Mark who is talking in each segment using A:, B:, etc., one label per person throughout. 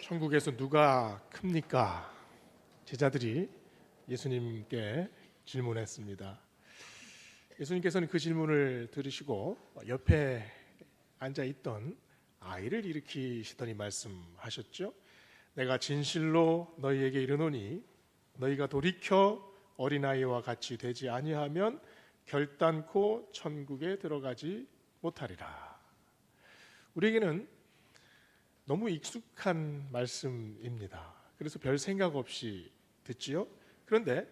A: 천국에서 누가 큽니까? 제자들이 예수님께 질문했습니다. 예수님께서는 그 질문을 들으시고 옆에 앉아있던 아이를 일으키시더니 말씀하셨죠. 내가 진실로 너희에게 이르노니 너희가 돌이켜 어린아이와 같이 되지 아니하면 결단코 천국에 들어가지 못하리라. 우리에게는 너무 익숙한 말씀입니다. 그래서 별 생각 없이 듣지요. 그런데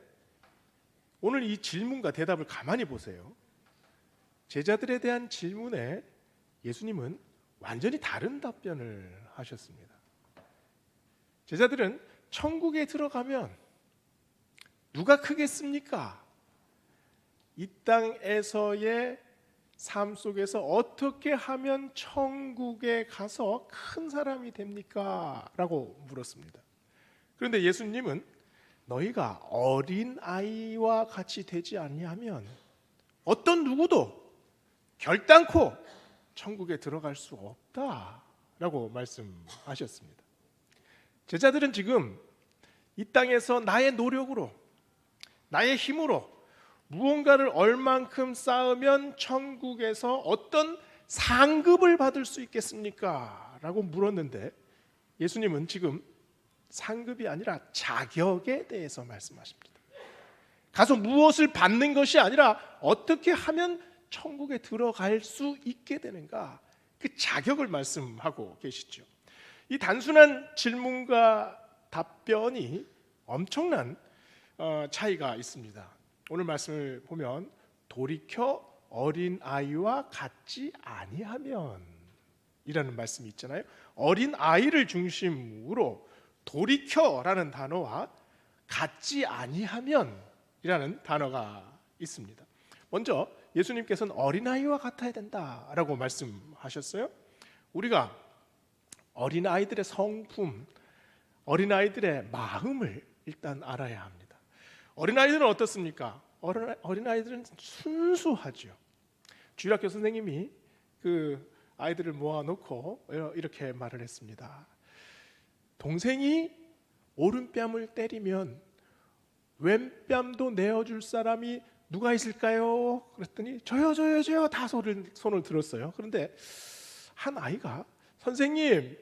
A: 오늘 이 질문과 대답을 가만히 보세요. 제자들에 대한 질문에 예수님은 완전히 다른 답변을 하셨습니다. 제자들은 천국에 들어가면 누가 크겠습니까? 이 땅에서의 삶 속에서 어떻게 하면 천국에 가서 큰 사람이 됩니까? 라고 물었습니다. 그런데 예수님은 너희가 어린 아이와 같이 되지 아니하면 어떤 누구도 결단코 천국에 들어갈 수 없다라고 말씀하셨습니다. 제자들은 지금 이 땅에서 나의 노력으로, 나의 힘으로 무언가를 얼만큼 쌓으면 천국에서 어떤 상급을 받을 수 있겠습니까? 라고 물었는데 예수님은 지금 상급이 아니라 자격에 대해서 말씀하십니다. 가서 무엇을 받는 것이 아니라 어떻게 하면 천국에 들어갈 수 있게 되는가, 그 자격을 말씀하고 계시죠. 이 단순한 질문과 답변이 엄청난 차이가 있습니다. 오늘 말씀을 보면 돌이켜 어린 아이와 같지 아니하면 이라는 말씀이 있잖아요. 어린 아이를 중심으로 돌이켜라는 단어와 같지 아니하면 이라는 단어가 있습니다. 먼저 예수님께서는 어린아이와 같아야 된다라고 말씀하셨어요. 우리가 어린아이들의 성품, 어린아이들의 마음을 일단 알아야 합니다. 어린아이들은 어떻습니까? 어린아이들은 순수하죠. 주일학교 선생님이 그 아이들을 모아놓고 이렇게 말을 했습니다. 동생이 오른뺨을 때리면 왼뺨도 내어줄 사람이 누가 있을까요? 그랬더니 저요 다 손을 들었어요. 그런데 한 아이가 선생님,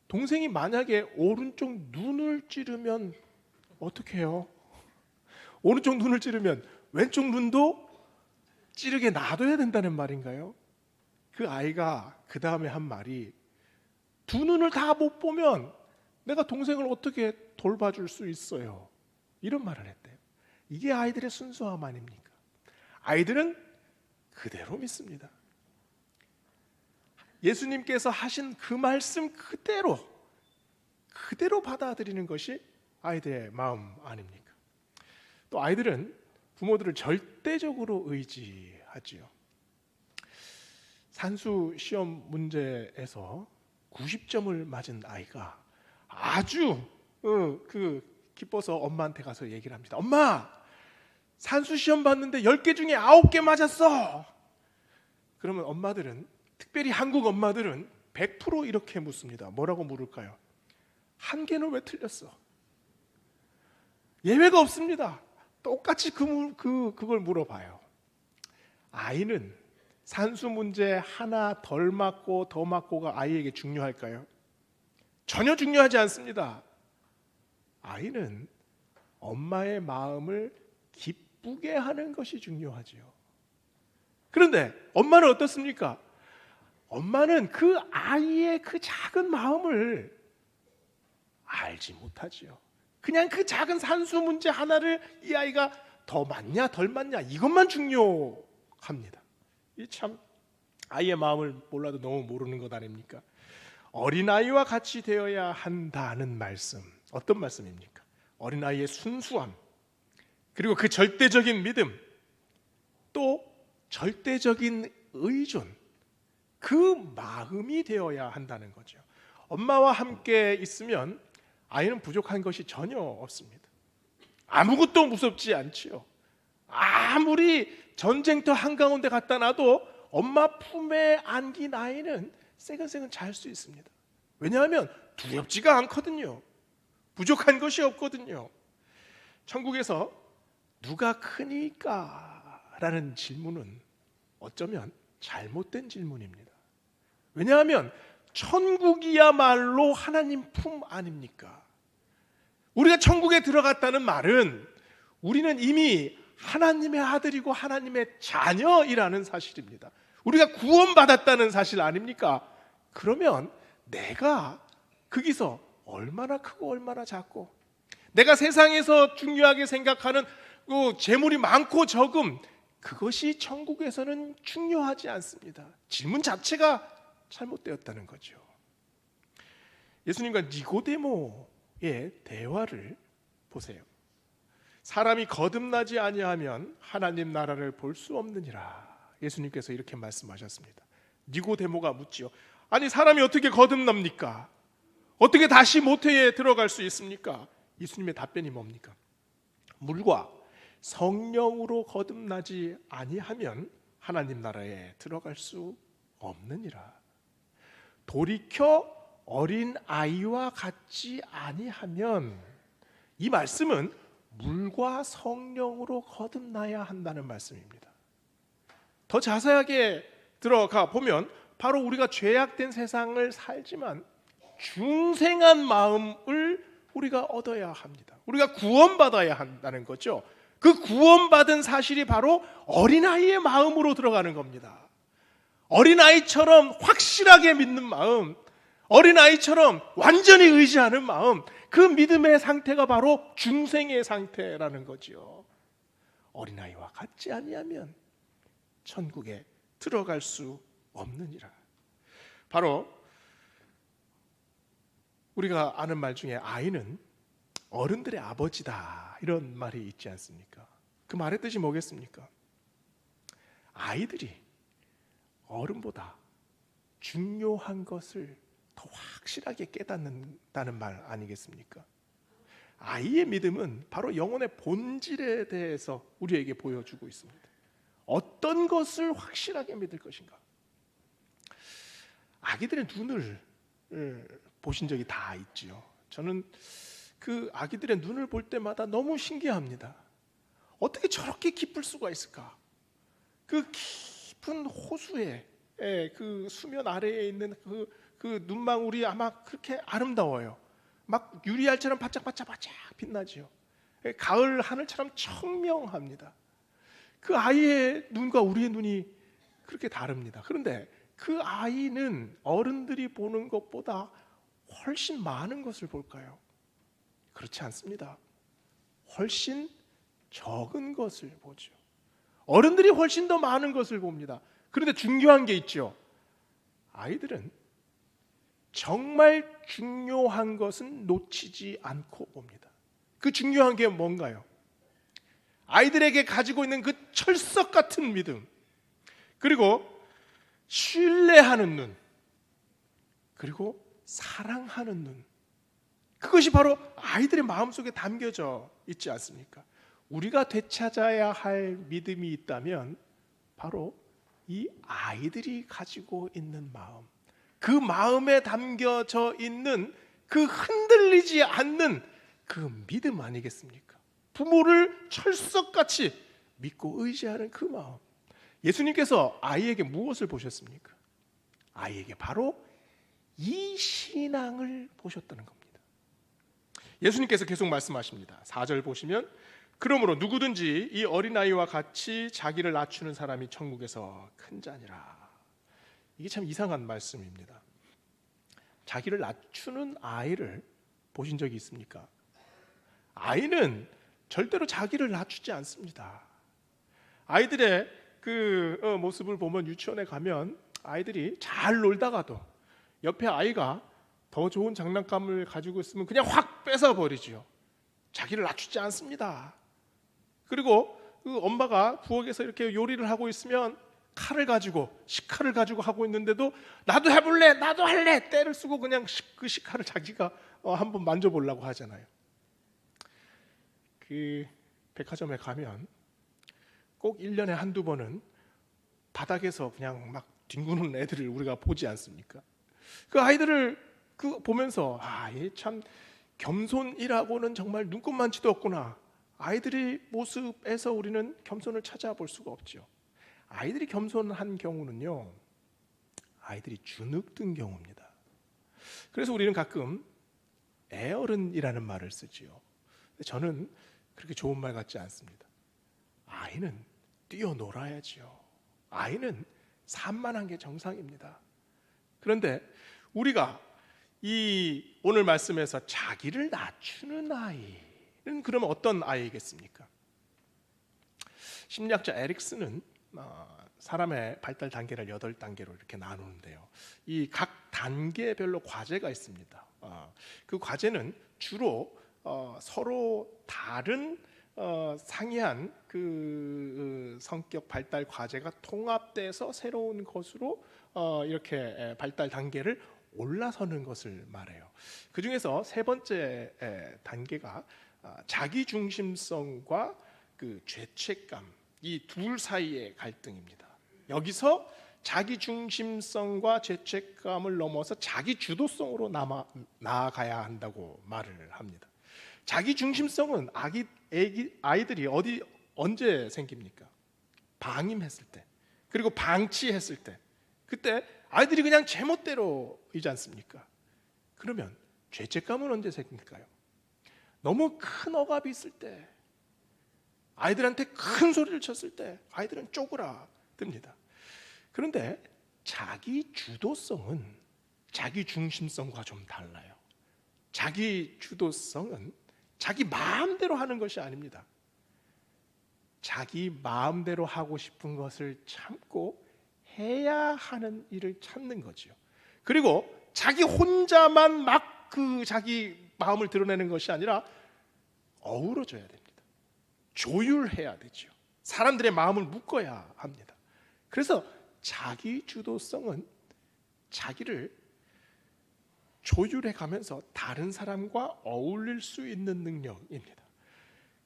A: 동생이 만약에 오른쪽 눈을 찌르면 어떻게 해요? 오른쪽 눈을 찌르면 왼쪽 눈도 찌르게 놔둬야 된다는 말인가요? 그 아이가 그 다음에 한 말이 두 눈을 다 못 보면 내가 동생을 어떻게 돌봐줄 수 있어요? 이런 말을 했대요. 이게 아이들의 순수함 아닙니까? 아이들은 그대로 믿습니다. 예수님께서 하신 그 말씀 그대로 받아들이는 것이 아이들의 마음 아닙니까? 또 아이들은 부모들을 절대적으로 의지하지요. 산수 시험 문제에서 90점을 맞은 아이가 아주 기뻐서 엄마한테 가서 얘기를 합니다. 엄마, 산수 시험 봤는데 10개 중에 9개 맞았어. 그러면 엄마들은, 특별히 한국 엄마들은 100% 이렇게 묻습니다. 뭐라고 물을까요? 한 개는 왜 틀렸어? 예외가 없습니다. 똑같이 그걸 물어봐요. 아이는 산수 문제 하나 덜 맞고 더 맞고가 아이에게 중요할까요? 전혀 중요하지 않습니다. 아이는 엄마의 마음을 기쁘게 하는 것이 중요하지요. 그런데 엄마는 어떻습니까? 엄마는 그 아이의 그 작은 마음을 알지 못하지요. 그냥 그 작은 산수 문제 하나를 이 아이가 더 맞냐 덜 맞냐 이것만 중요합니다. 이 참 아이의 마음을 몰라도 너무 모르는 것 아닙니까? 어린아이와 같이 되어야 한다는 말씀, 어떤 말씀입니까? 어린아이의 순수함, 그리고 그 절대적인 믿음, 또 절대적인 의존, 그 마음이 되어야 한다는 거죠. 엄마와 함께 있으면 아이는 부족한 것이 전혀 없습니다. 아무것도 무섭지 않지요. 아무리 전쟁터 한가운데 갖다 놔도 엄마 품에 안긴 아이는 새근새근 잘 수 있습니다. 왜냐하면 두렵지가 않거든요. 부족한 것이 없거든요. 천국에서 누가 크니까? 라는 질문은 어쩌면 잘못된 질문입니다. 왜냐하면 천국이야말로 하나님 품 아닙니까? 우리가 천국에 들어갔다는 말은 우리는 이미 하나님의 아들이고 하나님의 자녀이라는 사실입니다. 우리가 구원받았다는 사실 아닙니까? 그러면 내가 거기서 얼마나 크고 얼마나 작고, 내가 세상에서 중요하게 생각하는 그 재물이 많고 적음, 그것이 천국에서는 중요하지 않습니다. 질문 자체가 잘못되었다는 거죠. 예수님과 니고데모의 대화를 보세요. 사람이 거듭나지 아니하면 하나님 나라를 볼 수 없느니라. 예수님께서 이렇게 말씀하셨습니다. 니고데모가 묻지요. 아니, 사람이 어떻게 거듭납니까? 어떻게 다시 모태에 들어갈 수 있습니까? 예수님의 답변이 뭡니까? 물과 성령으로 거듭나지 아니하면 하나님 나라에 들어갈 수 없느니라. 돌이켜 어린 아이와 같지 아니하면, 이 말씀은 물과 성령으로 거듭나야 한다는 말씀입니다. 더 자세하게 들어가 보면 바로 우리가 죄악된 세상을 살지만 중생한 마음을 우리가 얻어야 합니다. 우리가 구원받아야 한다는 거죠. 그 구원받은 사실이 바로 어린아이의 마음으로 들어가는 겁니다. 어린아이처럼 확실하게 믿는 마음, 어린아이처럼 완전히 의지하는 마음, 그 믿음의 상태가 바로 중생의 상태라는 거죠. 어린아이와 같지 아니하면 천국에 들어갈 수 없느니라. 바로 우리가 아는 말 중에 아이는 어른들의 아버지다, 이런 말이 있지 않습니까? 그 말의 뜻이 뭐겠습니까? 아이들이 어른보다 중요한 것을 더 확실하게 깨닫는다는 말 아니겠습니까? 아이의 믿음은 바로 영혼의 본질에 대해서 우리에게 보여주고 있습니다. 어떤 것을 확실하게 믿을 것인가? 아기들의 눈을 보신 적이 다 있지요. 저는 그 아기들의 눈을 볼 때마다 너무 신기합니다. 어떻게 저렇게 기쁠 수가 있을까? 그 깊은 호수에, 그 수면 아래에 있는 그 눈망울이 아마 그렇게 아름다워요. 막 유리알처럼 바짝바짝 빛나지요. 가을 하늘처럼 청명합니다. 그 아이의 눈과 우리의 눈이 그렇게 다릅니다. 그런데 그 아이는 어른들이 보는 것보다 훨씬 많은 것을 볼까요? 그렇지 않습니다. 훨씬 적은 것을 보죠. 어른들이 훨씬 더 많은 것을 봅니다. 그런데 중요한 게 있죠. 아이들은 정말 중요한 것은 놓치지 않고 봅니다. 그 중요한 게 뭔가요? 아이들에게 가지고 있는 그 철석 같은 믿음, 그리고 신뢰하는 눈, 그리고 사랑하는 눈, 그것이 바로 아이들의 마음속에 담겨져 있지 않습니까? 우리가 되찾아야 할 믿음이 있다면 바로 이 아이들이 가지고 있는 마음, 그 마음에 담겨져 있는 그 흔들리지 않는 그 믿음 아니겠습니까? 부모를 철석같이 믿고 의지하는 그 마음. 예수님께서 아이에게 무엇을 보셨습니까? 아이에게 바로 이 신앙을 보셨다는 겁니다. 예수님께서 계속 말씀하십니다. 4절 보시면, 그러므로 누구든지 이 어린아이와 같이 자기를 낮추는 사람이 천국에서 큰 자니라. 이게 참 이상한 말씀입니다. 자기를 낮추는 아이를 보신 적이 있습니까? 아이는 절대로 자기를 낮추지 않습니다. 아이들의 그 모습을 보면, 유치원에 가면 아이들이 잘 놀다가도 옆에 아이가 더 좋은 장난감을 가지고 있으면 그냥 확 뺏어버리죠. 자기를 낮추지 않습니다. 그리고 그 엄마가 부엌에서 이렇게 요리를 하고 있으면 칼을 가지고, 식칼을 가지고 하고 있는데도 나도 해볼래, 나도 할래, 때를 쓰고 그냥 그 식칼을 자기가 한번 만져보려고 하잖아요. 그 백화점에 가면 꼭 1년에 한두 번은 바닥에서 그냥 막 뒹구는 애들을 우리가 보지 않습니까? 그 아이들을 그 보면서 얘 참 겸손이라고는 정말 눈꼽만치도 없구나. 아이들의 모습에서 우리는 겸손을 찾아볼 수가 없죠. 아이들이 겸손한 경우는요, 아이들이 주눅든 경우입니다. 그래서 우리는 가끔 애어른이라는 말을 쓰지요. 저는 그렇게 좋은 말 같지 않습니다. 아이는 뛰어놀아야지요. 아이는 산만한 게 정상입니다. 그런데 우리가 이 오늘 말씀에서 자기를 낮추는 아이는 그러면 어떤 아이겠습니까? 심리학자 에릭슨은 사람의 발달 단계를 8단계로 이렇게 나누는데요. 이 각 단계별로 과제가 있습니다. 그 과제는 주로 서로 다른 상이한 그 성격 발달 과제가 통합돼서 새로운 것으로 이렇게 발달 단계를 올라서는 것을 말해요. 그 중에서 세 번째 단계가 자기 중심성과 그 죄책감, 이 둘 사이의 갈등입니다. 여기서 자기 중심성과 죄책감을 넘어서 자기 주도성으로 나아가야 한다고 말을 합니다. 자기 중심성은 아이들이 언제 생깁니까? 방임했을 때, 그리고 방치했을 때, 그때 아이들이 그냥 제멋대로이지 않습니까? 그러면 죄책감은 언제 생길까요? 너무 큰 억압이 있을 때, 아이들한테 큰 소리를 쳤을 때 아이들은 쪼그라듭니다. 그런데 자기 주도성은 자기 중심성과 좀 달라요. 자기 주도성은 자기 마음대로 하는 것이 아닙니다. 자기 마음대로 하고 싶은 것을 참고 해야 하는 일을 참는 거죠. 그리고 자기 혼자만 막 그 자기 마음을 드러내는 것이 아니라 어우러져야 됩니다. 조율해야 되죠. 사람들의 마음을 묶어야 합니다. 그래서 자기 주도성은 자기를 조율해 가면서 다른 사람과 어울릴 수 있는 능력입니다.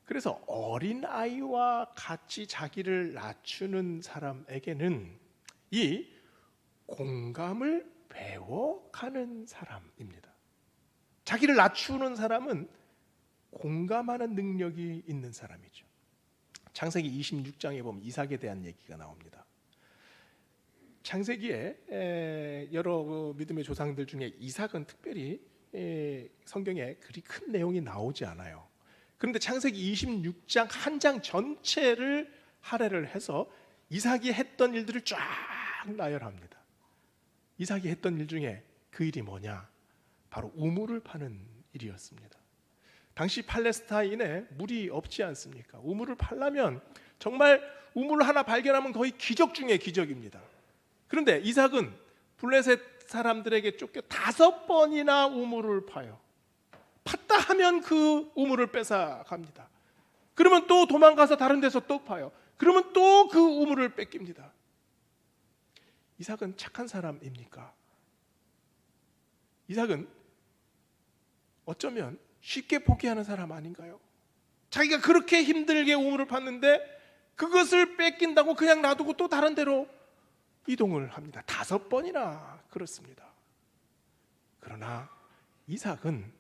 A: 그래서 어린아이와 같이 자기를 낮추는 사람에게는 이 공감을 배워가는 사람입니다. 자기를 낮추는 사람은 공감하는 능력이 있는 사람이죠. 창세기 26장에 보면 이삭에 대한 얘기가 나옵니다. 창세기에 여러 믿음의 조상들 중에 이삭은 특별히 성경에 그리 큰 내용이 나오지 않아요. 그런데 창세기 26장 한 장 전체를 할애를 해서 이삭이 했던 일들을 쫙 나열합니다. 이삭이 했던 일 중에 그 일이 뭐냐? 바로 우물을 파는 일이었습니다. 당시 팔레스타인에 물이 없지 않습니까? 우물을 파려면 정말 우물을 하나 발견하면 거의 기적 중에 기적입니다. 그런데 이삭은 블레셋 사람들에게 쫓겨 5번이나 우물을 파요. 팠다 하면 그 우물을 뺏어 갑니다. 그러면 또 도망가서 다른 데서 또 파요. 그러면 또 그 우물을 뺏깁니다. 이삭은 착한 사람입니까? 이삭은 어쩌면 쉽게 포기하는 사람 아닌가요? 자기가 그렇게 힘들게 우물을 팠는데 그것을 뺏긴다고 그냥 놔두고 또 다른 데로 이동을 합니다. 5번이나 그렇습니다. 그러나 이삭은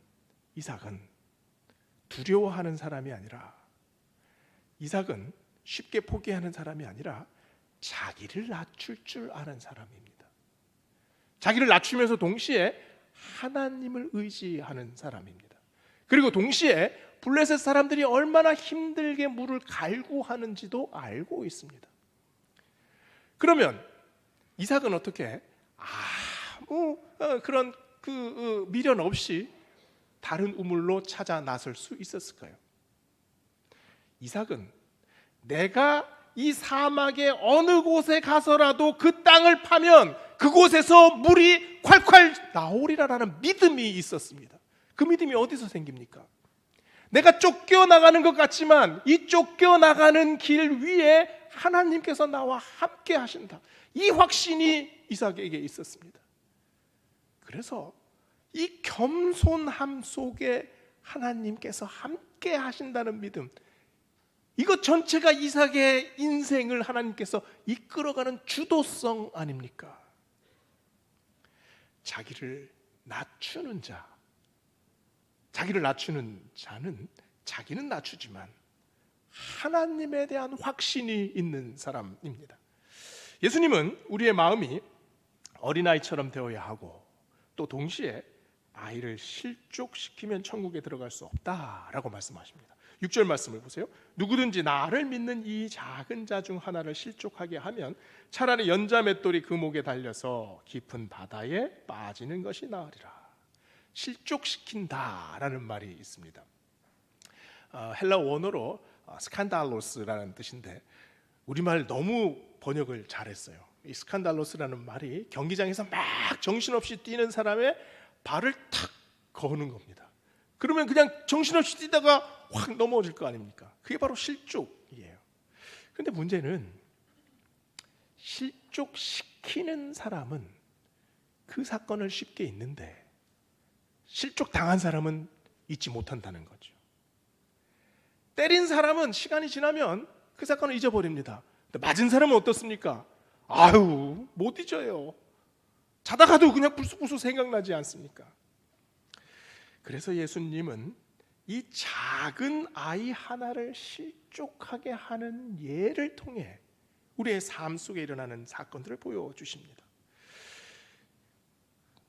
A: 두려워하는 사람이 아니라, 이삭은 쉽게 포기하는 사람이 아니라 자기를 낮출 줄 아는 사람입니다. 자기를 낮추면서 동시에 하나님을 의지하는 사람입니다. 그리고 동시에 블레셋 사람들이 얼마나 힘들게 물을 갈구하는지도 알고 있습니다. 그러면 이삭은 어떻게 아무 그런 미련 없이 다른 우물로 찾아 나설 수 있었을까요? 이삭은 내가 이 사막의 어느 곳에 가서라도 그 땅을 파면 그곳에서 물이 콸콸 나오리라라는 믿음이 있었습니다. 그 믿음이 어디서 생깁니까? 내가 쫓겨나가는 것 같지만 이 쫓겨나가는 길 위에 하나님께서 나와 함께 하신다. 이 확신이 이삭에게 있었습니다. 그래서 이 겸손함 속에 하나님께서 함께 하신다는 믿음, 이것 전체가 이삭의 인생을 하나님께서 이끌어가는 주도성 아닙니까? 자기를 낮추는 자, 자기를 낮추는 자는 자기는 낮추지만 하나님에 대한 확신이 있는 사람입니다. 예수님은 우리의 마음이 어린아이처럼 되어야 하고 또 동시에 아이를 실족시키면 천국에 들어갈 수 없다라고 말씀하십니다. 6절 말씀을 보세요. 누구든지 나를 믿는 이 작은 자 중 하나를 실족하게 하면 차라리 연자 맷돌이 그 목에 달려서 깊은 바다에 빠지는 것이 나으리라. 실족시킨다라는 말이 있습니다. 헬라 원어로 스칸달로스라는 뜻인데 우리말 너무 번역을 잘했어요. 이 스칸달로스라는 말이 경기장에서 막 정신없이 뛰는 사람의 발을 탁 거는 겁니다. 그러면 그냥 정신없이 뛰다가 확 넘어질 거 아닙니까? 그게 바로 실족이에요. 그런데 문제는 실족시키는 사람은 그 사건을 쉽게 잊는데 실족 당한 사람은 잊지 못한다는 거죠. 때린 사람은 시간이 지나면 그 사건을 잊어버립니다. 근데 맞은 사람은 어떻습니까? 아유, 못 잊어요. 자다가도 그냥 불쑥불쑥 생각나지 않습니까? 그래서 예수님은 이 작은 아이 하나를 실족하게 하는 예를 통해 우리의 삶 속에 일어나는 사건들을 보여주십니다.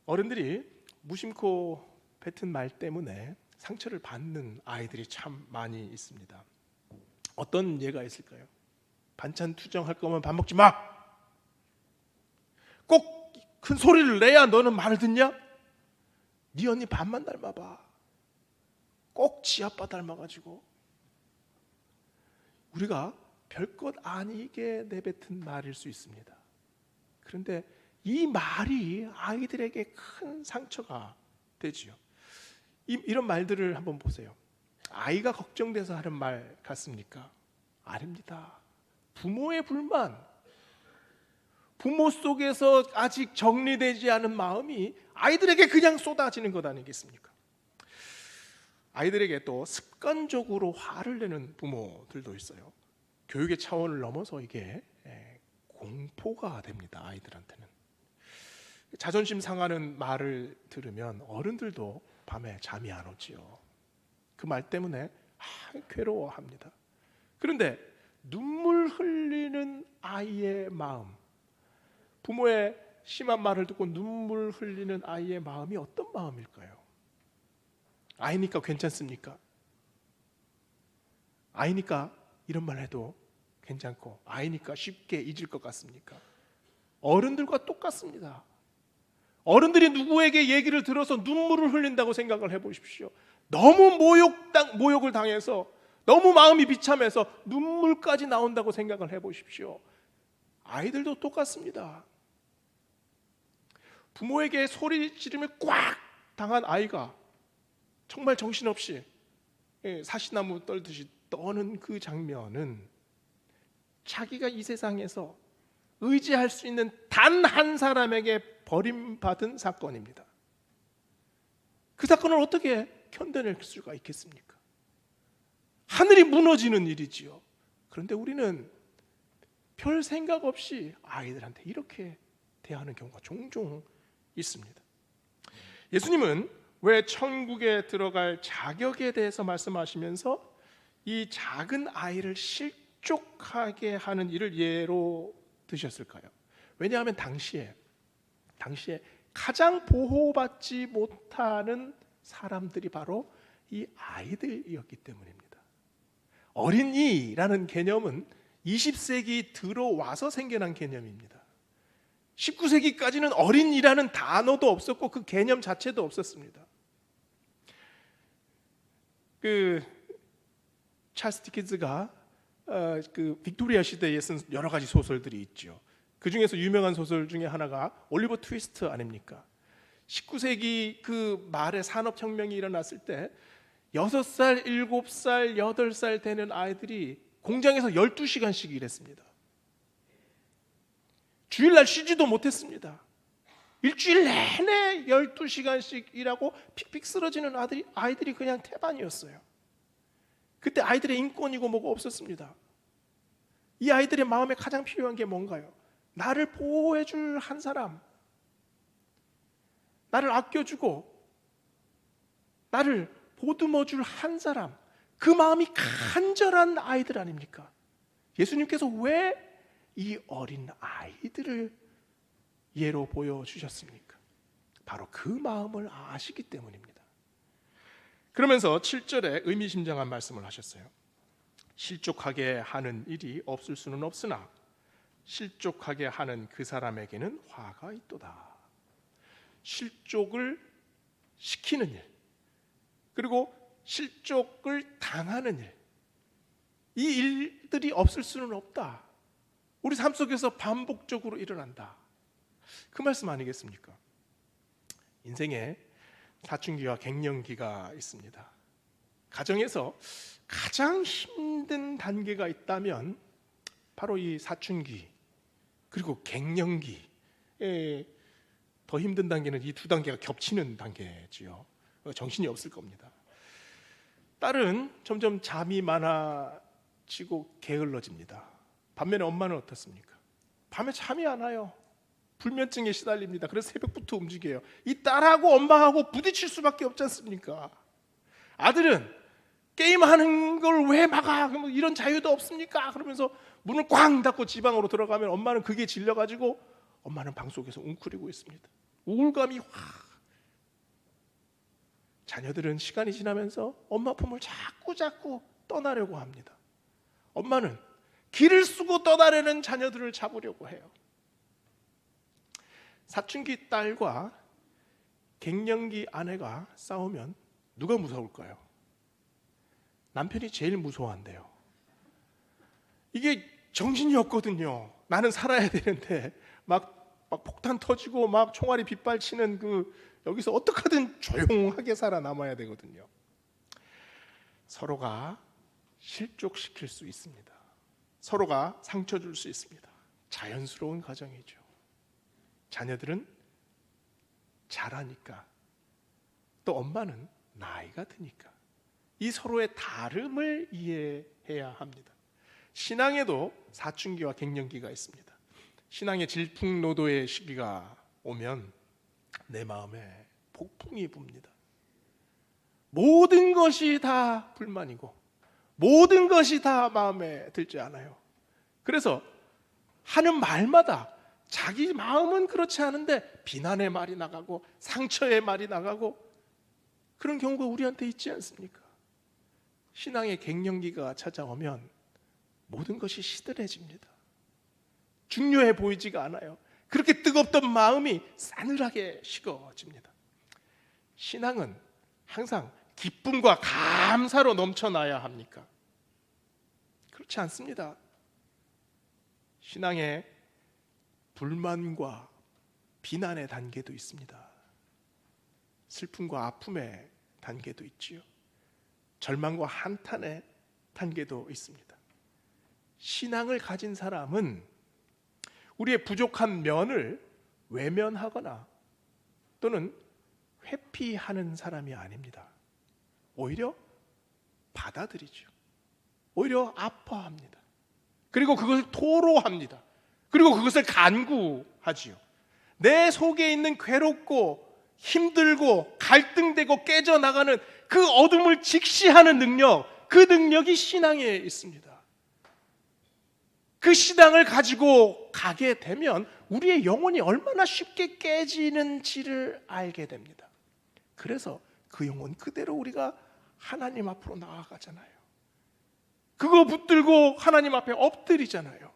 A: 어른들이 무심코 뱉은 말 때문에 상처를 받는 아이들이 참 많이 있습니다. 어떤 예가 있을까요? 반찬 투정할 거면 밥 먹지 마. 꼭 큰 소리를 내야 너는 말을 듣냐? 네 언니 반만 닮아봐. 꼭 지 아빠 닮아가지고. 우리가 별것 아니게 내뱉은 말일 수 있습니다. 그런데 이 말이 아이들에게 큰 상처가 되지요. 이런 말들을 한번 보세요. 아이가 걱정돼서 하는 말 같습니까? 아닙니다. 부모의 불만, 부모 속에서 아직 정리되지 않은 마음이 아이들에게 그냥 쏟아지는 것 아니겠습니까? 아이들에게 또 습관적으로 화를 내는 부모들도 있어요. 교육의 차원을 넘어서 이게 공포가 됩니다. 아이들한테는. 자존심 상하는 말을 들으면 어른들도 밤에 잠이 안 오지요. 그 말 때문에 괴로워합니다. 그런데 눈물 흘리는 아이의 마음, 부모의 심한 말을 듣고 눈물 흘리는 아이의 마음이 어떤 마음일까요? 아이니까 괜찮습니까? 아이니까 이런 말 해도 괜찮고 아이니까 쉽게 잊을 것 같습니까? 어른들과 똑같습니다. 어른들이 누구에게 얘기를 들어서 눈물을 흘린다고 생각을 해보십시오. 너무 모욕을 당해서 너무 마음이 비참해서 눈물까지 나온다고 생각을 해보십시오. 아이들도 똑같습니다. 부모에게 소리 지르며 꽉 당한 아이가 정말 정신없이 사시나무 떨듯이 떠는 그 장면은 자기가 이 세상에서 의지할 수 있는 단 한 사람에게 버림받은 사건입니다. 그 사건을 어떻게 견뎌낼 수가 있겠습니까? 하늘이 무너지는 일이지요. 그런데 우리는 별 생각 없이 아이들한테 이렇게 대하는 경우가 종종 있습니다. 예수님은 왜 천국에 들어갈 자격에 대해서 말씀하시면서 이 작은 아이를 실족하게 하는 일을 예로 드셨을까요? 왜냐하면 당시에 가장 보호받지 못하는 사람들이 바로 이 아이들이었기 때문입니다. 어린이라는 개념은 20세기 들어와서 생겨난 개념입니다. 19세기까지는 어린이라는 단어도 없었고 그 개념 자체도 없었습니다. 찰스 디킨스가 빅토리아 시대에 쓴 여러 가지 소설들이 있죠. 그 중에서 유명한 소설 중에 하나가 올리버 트위스트 아닙니까? 19세기 그 말에 산업혁명이 일어났을 때 6살, 7살, 8살 되는 아이들이 공장에서 12시간씩 일했습니다. 주일날 쉬지도 못했습니다. 일주일 내내 12시간씩 일하고 픽픽 쓰러지는 아이들이 그냥 태반이었어요. 그때 아이들의 인권이고 뭐가 없었습니다. 이 아이들의 마음에 가장 필요한 게 뭔가요? 나를 보호해 줄 한 사람, 나를 아껴주고 나를 보듬어줄 한 사람, 그 마음이 간절한 아이들 아닙니까? 예수님께서 왜 이 어린 아이들을 예로 보여주셨습니까? 바로 그 마음을 아시기 때문입니다. 그러면서 7절에 의미심장한 말씀을 하셨어요. 실족하게 하는 일이 없을 수는 없으나 실족하게 하는 그 사람에게는 화가 있도다. 실족을 시키는 일, 그리고 실족을 당하는 일, 이 일들이 없을 수는 없다. 우리 삶 속에서 반복적으로 일어난다. 그 말씀 아니겠습니까? 인생에 사춘기와 갱년기가 있습니다. 가정에서 가장 힘든 단계가 있다면 바로 이 사춘기 그리고 갱년기. 더 힘든 단계는 이 두 단계가 겹치는 단계지요. 정신이 없을 겁니다. 딸은 점점 잠이 많아지고 게을러집니다. 반면에 엄마는 어떻습니까? 밤에 잠이 안 와요. 불면증에 시달립니다. 그래서 새벽부터 움직여요. 이 딸하고 엄마하고 부딪힐 수밖에 없지 않습니까? 아들은 게임하는 걸 왜 막아? 이런 자유도 없습니까? 그러면서 문을 꽝 닫고 지방으로 들어가면 엄마는 그게 질려가지고 엄마는 방 속에서 웅크리고 있습니다. 우울감이 확. 자녀들은 시간이 지나면서 엄마 품을 자꾸 떠나려고 합니다. 엄마는 길을 쓰고 떠나려는 자녀들을 잡으려고 해요. 사춘기 딸과 갱년기 아내가 싸우면 누가 무서울까요? 남편이 제일 무서워한대요. 이게 정신이 없거든요. 나는 살아야 되는데 막 폭탄 터지고 막 총알이 빗발치는 여기서 어떻게든 조용하게 살아남아야 되거든요. 서로가 실족시킬 수 있습니다. 서로가 상처 줄 수 있습니다. 자연스러운 과정이죠. 자녀들은 자라니까, 또 엄마는 나이가 드니까 이 서로의 다름을 이해해야 합니다. 신앙에도 사춘기와 갱년기가 있습니다. 신앙의 질풍노도의 시기가 오면 내 마음에 폭풍이 붑니다. 모든 것이 다 불만이고 모든 것이 다 마음에 들지 않아요. 그래서 하는 말마다 자기 마음은 그렇지 않은데 비난의 말이 나가고 상처의 말이 나가고 그런 경우가 우리한테 있지 않습니까? 신앙의 갱년기가 찾아오면 모든 것이 시들해집니다. 중요해 보이지가 않아요. 그렇게 뜨겁던 마음이 싸늘하게 식어집니다. 신앙은 항상 기쁨과 감사로 넘쳐나야 합니까? 그렇지 않습니다. 신앙에 불만과 비난의 단계도 있습니다. 슬픔과 아픔의 단계도 있지요. 절망과 한탄의 단계도 있습니다. 신앙을 가진 사람은 우리의 부족한 면을 외면하거나 또는 회피하는 사람이 아닙니다. 오히려 받아들이죠. 오히려 아파합니다. 그리고 그것을 토로합니다. 그리고 그것을 간구하지요. 내 속에 있는 괴롭고 힘들고 갈등되고 깨져나가는 그 어둠을 직시하는 능력, 그 능력이 신앙에 있습니다. 그 신앙을 가지고 가게 되면 우리의 영혼이 얼마나 쉽게 깨지는지를 알게 됩니다. 그래서 그 영혼 그대로 우리가 하나님 앞으로 나아가잖아요. 그거 붙들고 하나님 앞에 엎드리잖아요.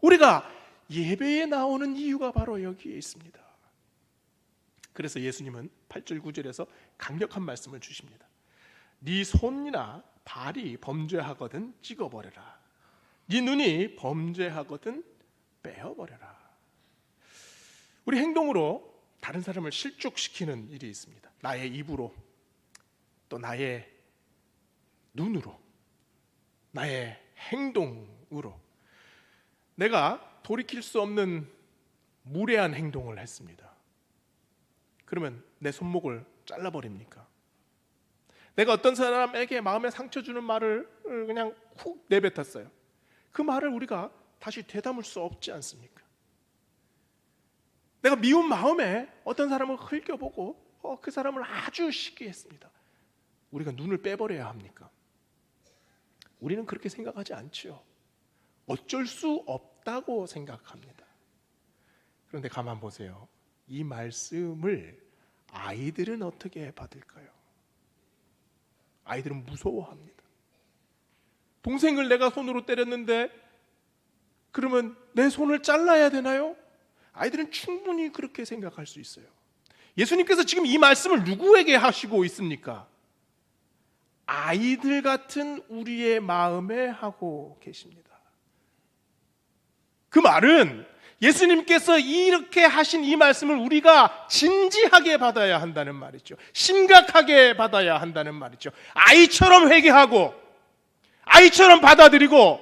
A: 우리가 예배에 나오는 이유가 바로 여기에 있습니다. 그래서 예수님은 8절 9절에서 강력한 말씀을 주십니다. 네 손이나 발이 범죄하거든 찍어버려라. 네 눈이 범죄하거든 빼어버려라. 우리 행동으로 다른 사람을 실족시키는 일이 있습니다. 나의 입으로, 또 나의 눈으로, 나의 행동으로 내가 돌이킬 수 없는 무례한 행동을 했습니다. 그러면 내 손목을 잘라버립니까? 내가 어떤 사람에게 마음에 상처 주는 말을 그냥 훅 내뱉었어요. 그 말을 우리가 다시 되담을 수 없지 않습니까? 내가 미운 마음에 어떤 사람을 흘겨보고 그 사람을 아주 시기했습니다. 우리가 눈을 빼버려야 합니까? 우리는 그렇게 생각하지 않죠. 어쩔 수 없다고 생각합니다. 그런데 가만 보세요. 이 말씀을 아이들은 어떻게 받을까요? 아이들은 무서워합니다. 동생을 내가 손으로 때렸는데 그러면 내 손을 잘라야 되나요? 아이들은 충분히 그렇게 생각할 수 있어요. 예수님께서 지금 이 말씀을 누구에게 하시고 있습니까? 아이들 같은 우리의 마음에 하고 계십니다. 그 말은 예수님께서 이렇게 하신 이 말씀을 우리가 진지하게 받아야 한다는 말이죠. 심각하게 받아야 한다는 말이죠. 아이처럼 회개하고, 아이처럼 받아들이고,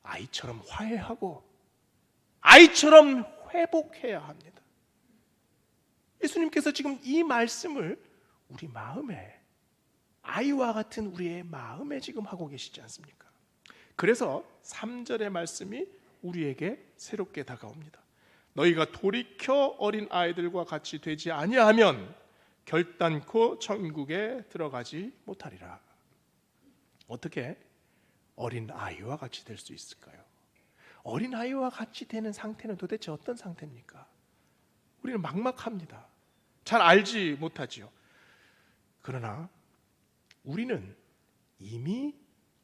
A: 아이처럼 화해하고, 아이처럼 회복해야 합니다. 예수님께서 지금 이 말씀을 우리 마음에, 아이와 같은 우리의 마음에 지금 하고 계시지 않습니까? 그래서 3절의 말씀이 우리에게 새롭게 다가옵니다. 너희가 돌이켜 어린 아이들과 같이 되지 아니하면 결단코 천국에 들어가지 못하리라. 어떻게 어린 아이와 같이 될 수 있을까요? 어린 아이와 같이 되는 상태는 도대체 어떤 상태입니까? 우리는 막막합니다. 잘 알지 못하지요. 그러나 우리는 이미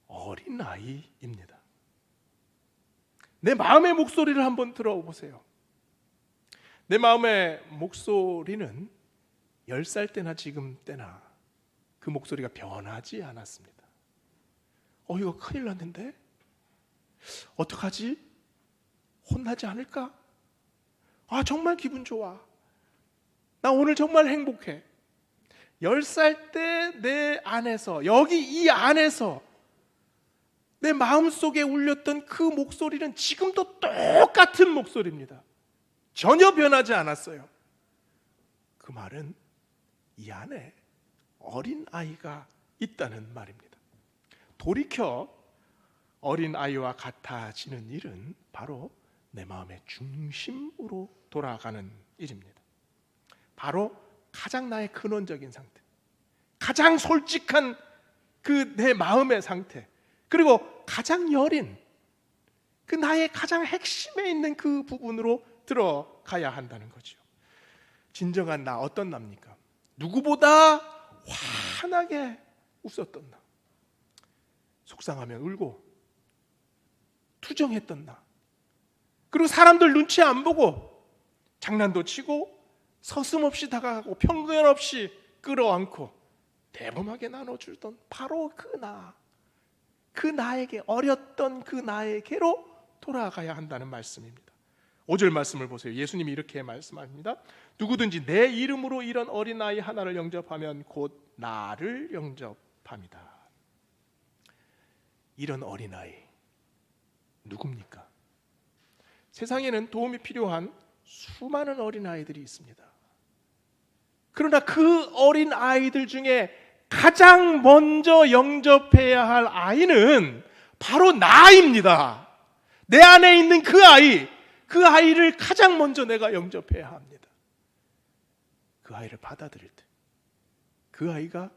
A: 어린 아이입니다. 내 마음의 목소리를 한번 들어보세요. 내 마음의 목소리는 10살 때나 지금 때나 그 목소리가 변하지 않았습니다. 이거 큰일 났는데? 어떡하지? 혼나지 않을까? 정말 기분 좋아. 나 오늘 정말 행복해. 10살 때 내 안에서, 여기 이 안에서 내 마음속에 울렸던 그 목소리는 지금도 똑같은 목소리입니다. 전혀 변하지 않았어요. 그 말은 이 안에 어린 아이가 있다는 말입니다. 돌이켜 어린 아이와 같아지는 일은 바로 내 마음의 중심으로 돌아가는 일입니다. 바로 가장 나의 근원적인 상태, 가장 솔직한 그 내 마음의 상태, 그리고 가장 여린 그 나의 가장 핵심에 있는 그 부분으로 들어가야 한다는 거죠. 진정한 나, 어떤 나입니까? 누구보다 환하게 웃었던 나, 속상하면 울고 투정했던 나, 그리고 사람들 눈치 안 보고 장난도 치고 서슴없이 다가가고 편견 없이 끌어안고 대범하게 나눠주던 바로 그 나, 그 나에게, 어렸던 그 나에게로 돌아가야 한다는 말씀입니다. 5절 말씀을 보세요. 예수님이 이렇게 말씀합니다. 누구든지 내 이름으로 이런 어린아이 하나를 영접하면 곧 나를 영접합니다. 이런 어린아이 누굽니까? 세상에는 도움이 필요한 수많은 어린아이들이 있습니다. 그러나 그 어린아이들 중에 가장 먼저 영접해야 할 아이는 바로 나입니다. 내 안에 있는 그 아이, 그 아이를 가장 먼저 내가 영접해야 합니다. 그 아이를 받아들일 때, 그 아이가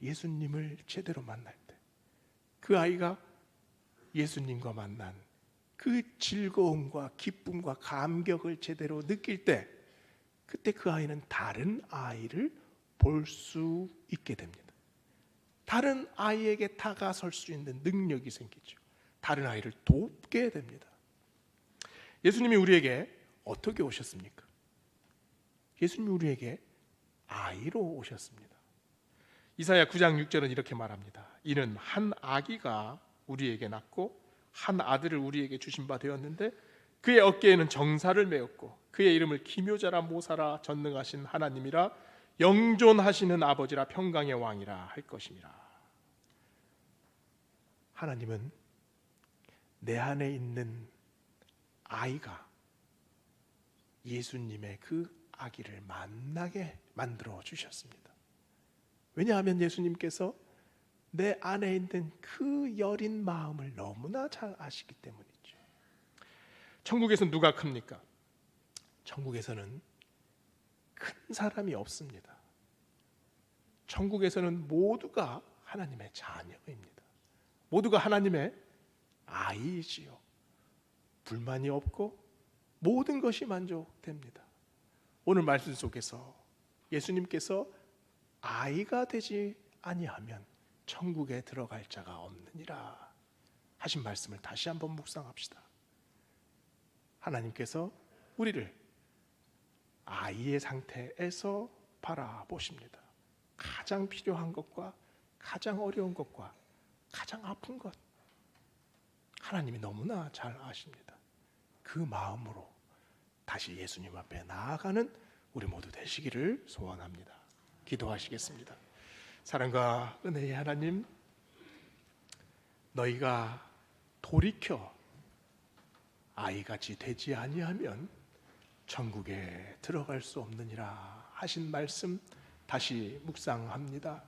A: 예수님을 제대로 만날 때, 그 아이가 예수님과 만난 그 즐거움과 기쁨과 감격을 제대로 느낄 때, 그때 그 아이는 다른 아이를 볼 수 있게 됩니다. 다른 아이에게 다가설 수 있는 능력이 생기죠. 다른 아이를 돕게 됩니다. 예수님이 우리에게 어떻게 오셨습니까? 예수님이 우리에게 아이로 오셨습니다. 이사야 9장 6절은 이렇게 말합니다. 이는 한 아기가 우리에게 낳고 한 아들을 우리에게 주신 바 되었는데 그의 어깨에는 정사를 메었고 그의 이름을 기묘자라 모사라 전능하신 하나님이라 영존하시는 아버지라 평강의 왕이라 할 것이니라. 하나님은 내 안에 있는 아이가 예수님의 그 아기를 만나게 만들어 주셨습니다. 왜냐하면 예수님께서 내 안에 있는 그 여린 마음을 너무나 잘 아시기 때문이죠. 천국에서 누가 큽니까? 천국에서는 큰 사람이 없습니다. 천국에서는 모두가 하나님의 자녀입니다. 모두가 하나님의 아이이지요. 불만이 없고 모든 것이 만족됩니다. 오늘 말씀 속에서 예수님께서 아이가 되지 아니하면 천국에 들어갈 자가 없느니라 하신 말씀을 다시 한번 묵상합시다. 하나님께서 우리를 아이의 상태에서 바라보십니다. 가장 필요한 것과 가장 어려운 것과 가장 아픈 것 하나님이 너무나 잘 아십니다. 그 마음으로 다시 예수님 앞에 나아가는 우리 모두 되시기를 소원합니다. 기도하시겠습니다. 사랑과 은혜의 하나님, 너희가 돌이켜 아이같이 되지 아니하면 천국에 들어갈 수 없느니라 하신 말씀 다시 묵상합니다.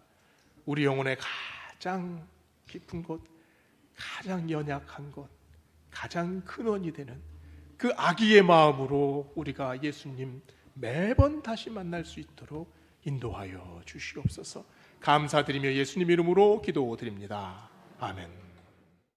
A: 우리 영혼의 가장 깊은 곳, 가장 연약한 곳, 가장 근원이 되는 그 아기의 마음으로 우리가 예수님 매번 다시 만날 수 있도록 인도하여 주시옵소서. 감사드리며 예수님 이름으로 기도드립니다. 아멘.